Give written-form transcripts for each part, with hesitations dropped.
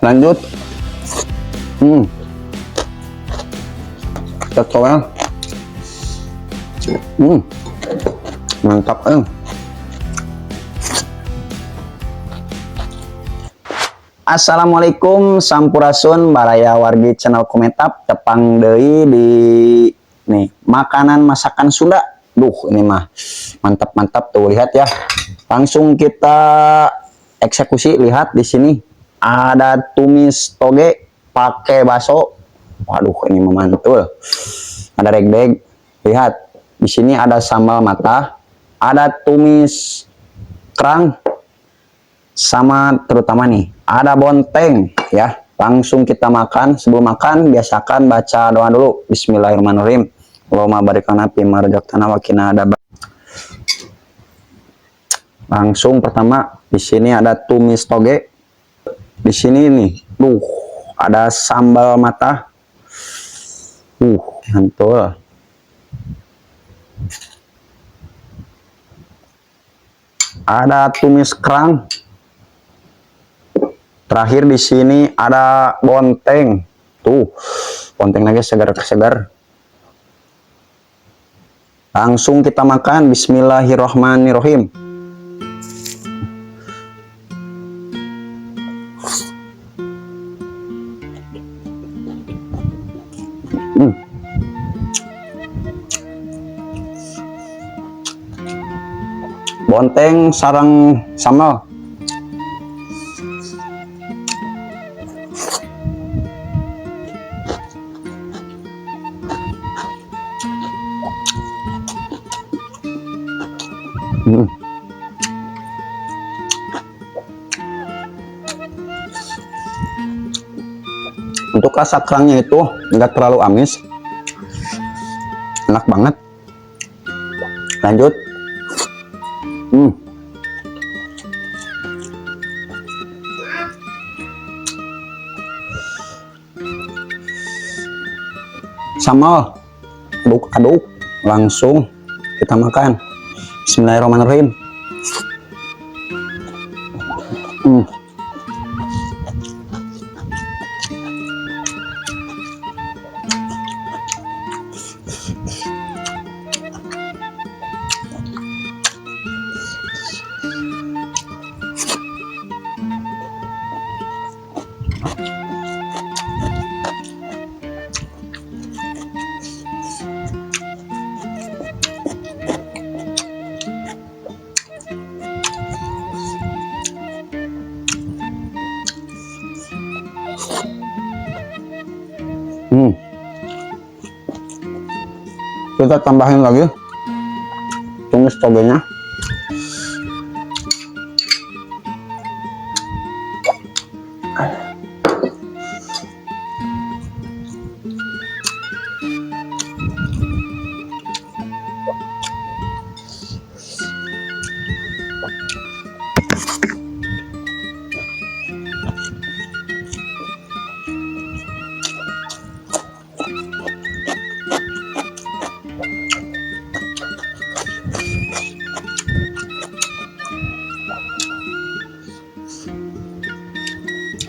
Lanjut. Cocok. Mantap. Assalamualaikum sampurasun baraya wargi channel Kometap tepang deui di nih makanan masakan Sunda. Ini mah mantap tuh, lihat ya. Langsung kita eksekusi. Lihat di sini ada tumis toge pakai bakso. Waduh, ini memantul. Ada regdeg. Lihat di sini ada sambal mata, ada tumis kerang, sama terutama nih ada bonteng ya. Langsung kita makan. Sebelum makan biasakan baca doa dulu. Bismillahirrahmanirrahim. Allahumma barik lana fima razaqtana wa qina adzaban. Langsung pertama di sini ada tumis toge. Di sini nih, ada sambal mata. Mantul. Ada tumis kerang. Terakhir di sini ada bonteng. Bonteng lagi segar-segar. Langsung kita makan. Bismillahirrahmanirrahim. Bonteng sarang sambal. Untuk rasa kerangnya itu enggak terlalu amis, enak banget. Lanjut. Sambal aduk-aduk, langsung kita makan. Bismillahirrahmanirrahim. Kita tambahin lagi tumis togenya.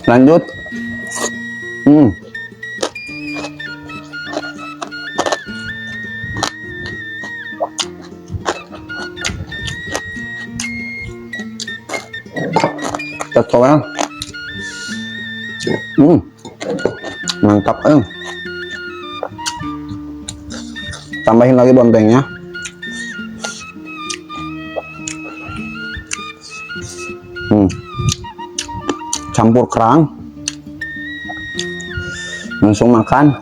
Lanjut. Cocok. Mantap. Tambahin lagi bontengnya. Campur kerang, langsung makan.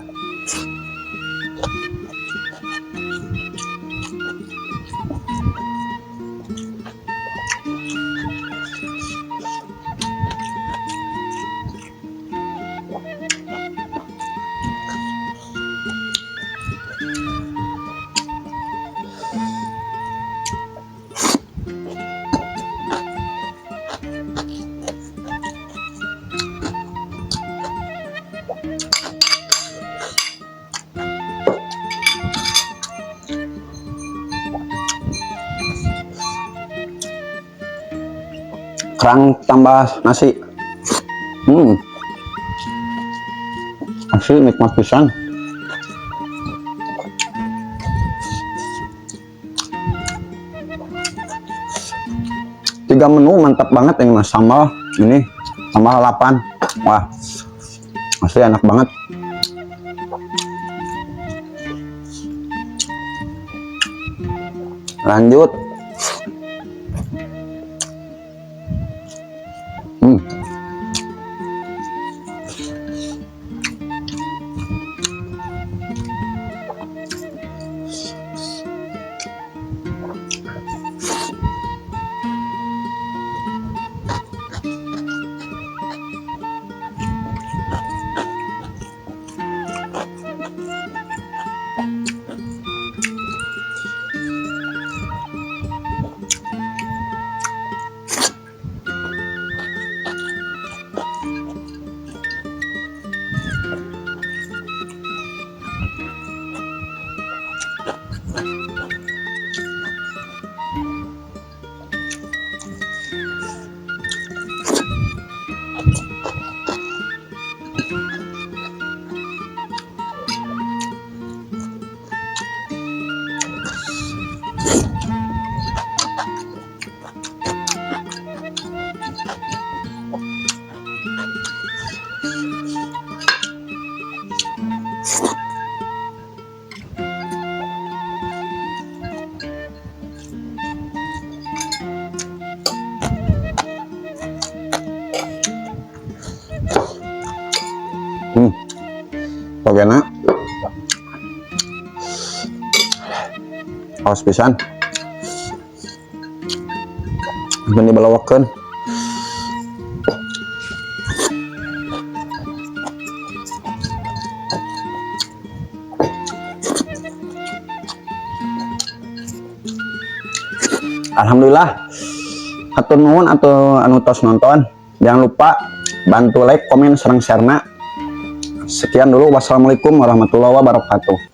Kerang tambah nasi. Asli nikmat pisan. Tiga menu mantap banget ini mas. Sambal ini sambal lalapan. Wah, asli enak banget. Lanjut. Pokoknya awas pisan akan dibalawakan. Alhamdulillah, hatur nuhun atau anu tos nonton. Jangan lupa bantu like, komen, serang share na. Sekian dulu, wassalamualaikum warahmatullahi wabarakatuh.